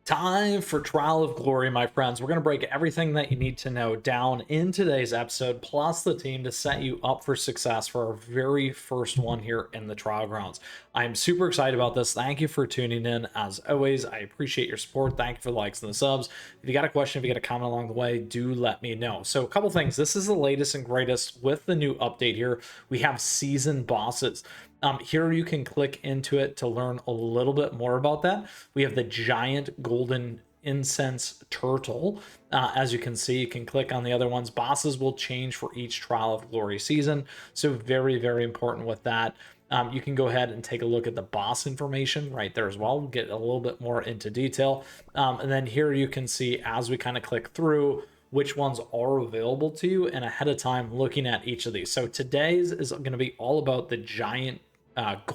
Time for Trial of Glory, my friends. We're going to break everything that you need to know down in today's episode, plus the team to set you up for success for our very first one here in the Trial Grounds. I'm super excited about this. Thank you for tuning in. As always, I appreciate your support. Thank you for the likes and the subs. If you got a question, if you got a comment along the way, do let me know. So a couple things. This is the latest and greatest with the new update here. We have season bosses. Here you can click into it to learn a little bit more about that. We have the Giant Golden Incense Turtle. As you can see, you can click on the other ones. Bosses will change for each Trial of Glory season. So very, very important with that. You can go ahead and take a look at the boss information right there as well. We'll get a little bit more into detail. And then here you can see as we kind of click through which ones are available to you and ahead of time looking at each of these. So today's is going to be all about the Giant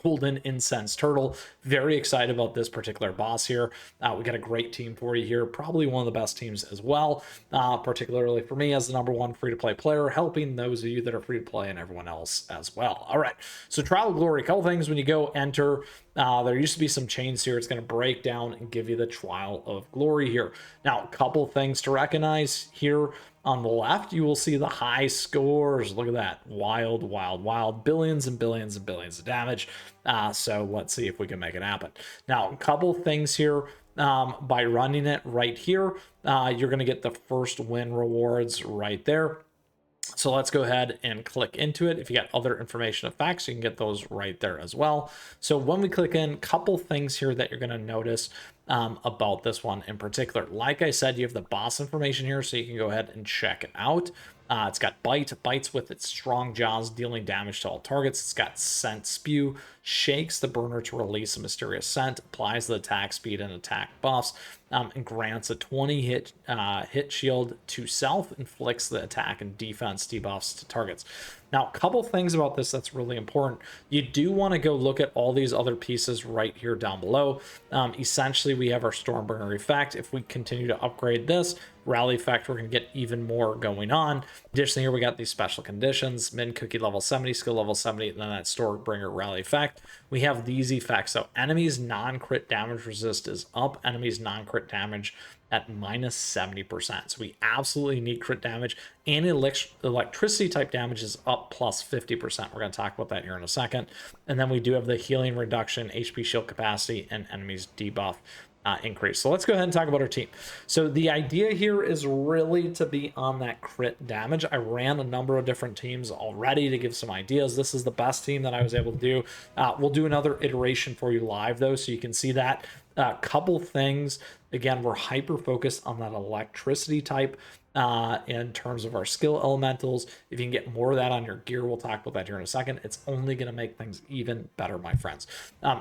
Golden Incense Turtle. Very excited about this particular boss here. We got a great team for you here. Probably one of the best teams as well, particularly for me as the #1 free-to-play player, helping those of you that are free-to-play and everyone else as well. All right, so Trial of Glory, a couple things when you go enter. There used to be some chains here. It's going to break down and give you the Trial of Glory here. Now, a couple things to recognize here. On the left, you will see the high scores. Look at that. Wild, wild, wild. Billions and billions and billions of damage. So let's see if we can make it happen. Now, a couple things here. By running it right here, you're going to get the first win rewards right there. So let's go ahead and click into it. If you got other information of facts, you can get those right there as well. So when we click in, couple things here that you're going to notice about this one in particular. Like I said, you have the boss information here, so you can go ahead and check it out. It's got bites with its strong jaws, dealing damage to all targets. It's got scent spew, shakes the burner to release a mysterious scent, applies the attack speed and attack buffs, and grants a 20 hit shield to self, inflicts the attack and defense debuffs to targets. Now, a couple things about this that's really important. You do want to go look at all these other pieces right here down below. Essentially, we have our Stormbringer effect. If we continue to upgrade this, Rally effect, we're going to get even more going on. Additionally, here we got these special conditions, min cookie level 70, skill level 70, and then that Stormbringer Rally effect. We have these effects. So enemies non-crit damage resist is up, enemies non-crit damage at -70%. So we absolutely need crit damage, and electricity type damage is up plus 50%. We're going to talk about that here in a second. And then we do have the healing reduction, HP shield capacity, and enemies debuff increase. So let's go ahead and talk about our team. So the idea here is really to be on that crit damage. I ran a number of different teams already to give some ideas. This is the best team that I was able to do. We'll do another iteration for you live though, so you can see that. Couple things. Again, we're hyper focused on that electricity type in terms of our skill elementals. If you can get more of that on your gear, we'll talk about that here in a second. It's only going to make things even better, my friends.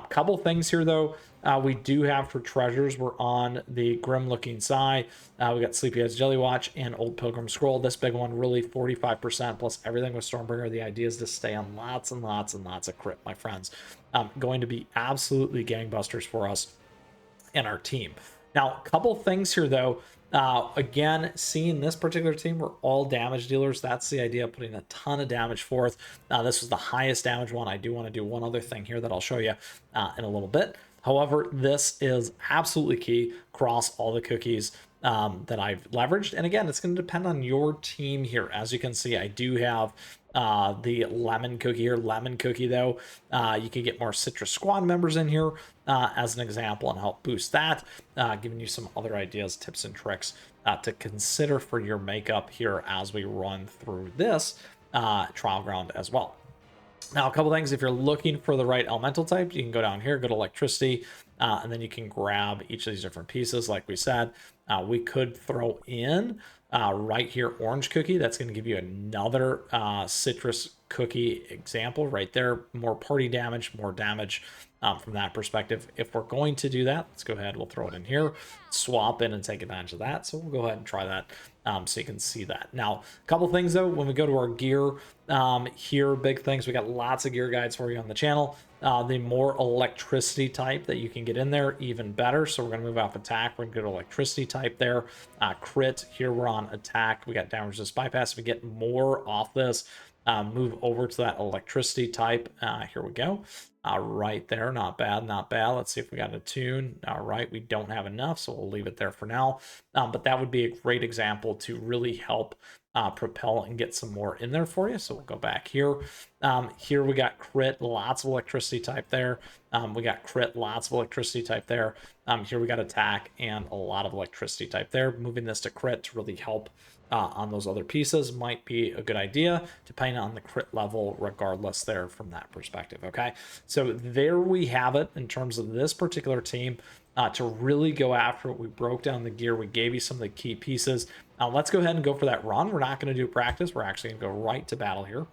Couple things here though. We do have for treasures, we're on the grim looking Sai. We got Sleepyhead's Jelly Watch and Old Pilgrim Scroll. This big one, really 45% plus everything with Stormbringer. The idea is to stay on lots and lots and lots of crit, my friends. Going to be absolutely gangbusters for us and our team. Now, a couple things here though. Again, seeing this particular team, we're all damage dealers. That's the idea of putting a ton of damage forth. This was the highest damage one. I do want to do one other thing here that I'll show you in a little bit. However, this is absolutely key across all the cookies that I've leveraged. And again, it's going to depend on your team here. As you can see, I do have the lemon cookie here. Lemon cookie though, you can get more citrus squad members in here as an example and help boost that, giving you some other ideas, tips and tricks to consider for your makeup here as we run through this trial ground as well. Now, a couple things, if you're looking for the right elemental type, you can go down here, go to electricity, and then you can grab each of these different pieces. Like we said, we could throw in right here, orange cookie. That's going to give you another citrus cookie example right there. More party damage, more damage from that perspective. If we're going to do that, let's go ahead. We'll throw it in here, swap in and take advantage of that. So we'll go ahead and try that so you can see that. Now, a couple things though, when we go to our gear here, big things. We got lots of gear guides for you on the channel. The more electricity type that you can get in there, even better. So we're going to move off attack. We're going to go to electricity type there. Crit, here we're on attack. We got damage resist bypass. If we get more off this, move over to that electricity type. Here we go. Right there, not bad, not bad. Let's see if we got a tune. All right, we don't have enough, so we'll leave it there for now. But that would be a great example to really help propel and get some more in there for you. So we'll go back here. Here we got crit, lots of electricity type there. We got crit, lots of electricity type there. Here we got attack and a lot of electricity type there. Moving this to crit to really help on those other pieces might be a good idea, depending on the crit level, regardless there from that perspective, okay? So there we have it in terms of this particular team. To really go after it, we broke down the gear, we gave you some of the key pieces. Let's go ahead and go for that run. We're not going to do practice, we're actually going to go right to battle here.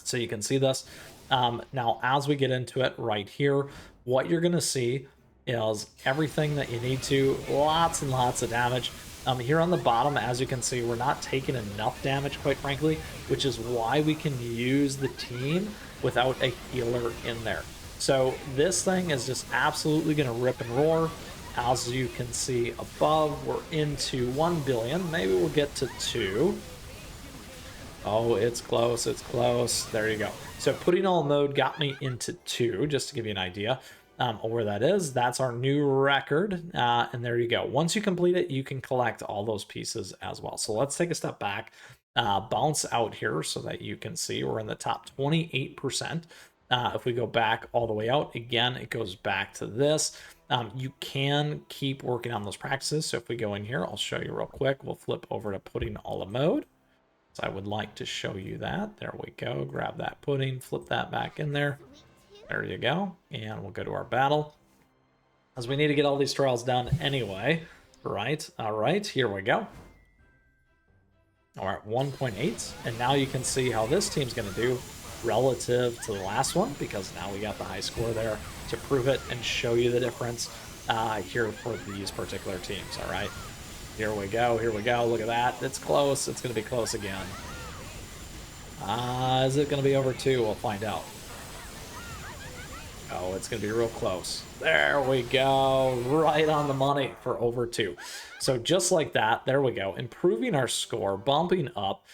So you can see this. Now, as we get into it right here, what you're going to see is everything that you need to, lots and lots of damage. Here on the bottom, as you can see, we're not taking enough damage, quite frankly, which is why we can use the team without a healer in there. So this thing is just absolutely going to rip and roar. As you can see above, we're into 1 billion. Maybe we'll get to 2. Oh, it's close, it's close. There you go. So putting all mode got me into 2, just to give you an idea of where that is. That's our new record, and there you go. Once you complete it, you can collect all those pieces as well. So let's take a step back, bounce out here so that you can see we're in the top 28%. If we go back all the way out, again, it goes back to this. You can keep working on those practices. So if we go in here, I'll show you real quick. We'll flip over to putting all of mode. So I would like to show you that. There we go. Grab that pudding, flip that back in there. There you go. And we'll go to our battle, as we need to get all these trials done anyway. Right. All right. Here we go. All right. 1.8. And now you can see how this team's going to do relative to the last one, because now we got the high score there to prove it and show you the difference here for these particular teams. All right. Here we go, here we go, look at that. It's close, it's gonna be close again. Is it gonna be over 2? We'll find out. Oh, it's gonna be real close. There we go, right on the money for over 2. So just like that, there we go. Improving our score, bumping up.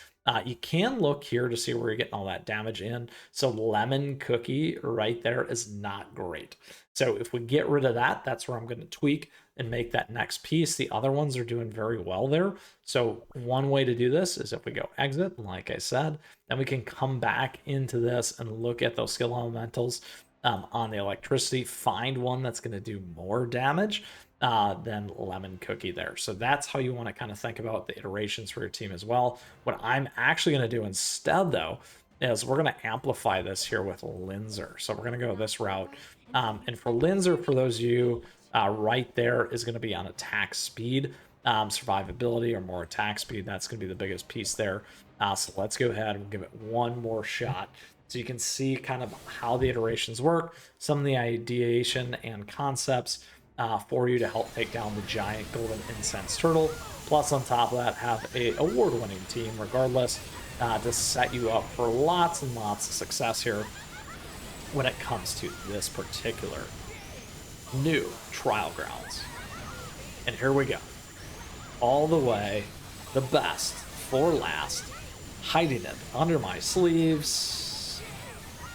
You can look here to see where you're getting all that damage in. So lemon cookie right there is not great. So if we get rid of that, that's where I'm going to tweak and make that next piece. The other ones are doing very well there. So one way to do this is if we go exit, like I said, then we can come back into this and look at those skill elementals on the electricity, find one that's going to do more damage than lemon cookie there. So that's how you want to kind of think about the iterations for your team as well. What I'm actually going to do instead, though, is we're going to amplify this here with Linzer. So we're going to go this route. And for Linzer, for those of you right there, is going to be on attack speed, survivability, or more attack speed. That's going to be the biggest piece there. So let's go ahead and give it one more shot. So you can see kind of how the iterations work, some of the ideation and concepts for you to help take down the Giant Golden Incense Turtle. Plus, on top of that, have a award-winning team, regardless, to set you up for lots and lots of success here when it comes to this particular new trial grounds. And here we go. All the way, the best for last, hiding it under my sleeves.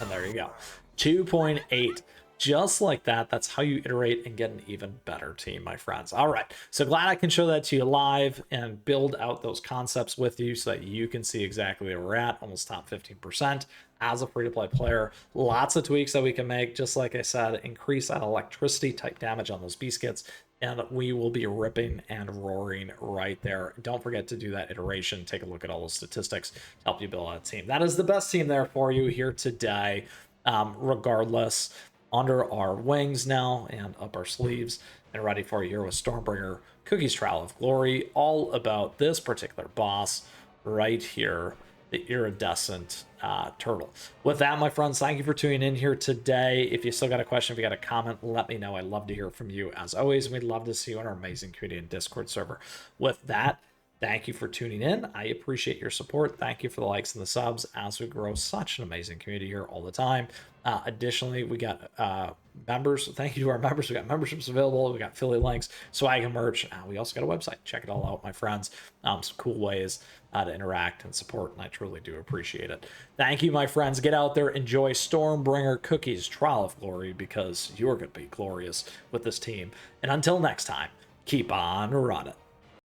And there you go. 2.8. Just like that. That's how you iterate and get an even better team, my friends. All right. So glad I can show that to you live and build out those concepts with you so that you can see exactly where we're at. Almost top 15% as a free-to-play player. Lots of tweaks that we can make. Just like I said, increase that electricity type damage on those beascuits, and we will be ripping and roaring right there. Don't forget to do that iteration. Take a look at all those statistics to help you build out a team. That is the best team there for you here today, regardless. Under our wings now and up our sleeves and ready for you here with Stormbringer Cookie's Trial of Glory, all about this particular boss right here, the iridescent turtle. With that, my friends, thank you for tuning in here today. If you still got a question, if you got a comment, let me know. I'd love to hear from you as always. We'd love to see you on our amazing community and Discord server. With that, thank you for tuning in. I appreciate your support. Thank you for the likes and the subs as we grow such an amazing community here all the time. Additionally, we got members. Thank you to our members. We got memberships available. We got affiliate links, swag and merch. We also got a website. Check it all out, my friends. Some cool ways to interact and support, and I truly do appreciate it. Thank you, my friends. Get out there, enjoy Stormbringer Cookies Trial of Glory, because you're going to be glorious with this team. And until next time, keep on running.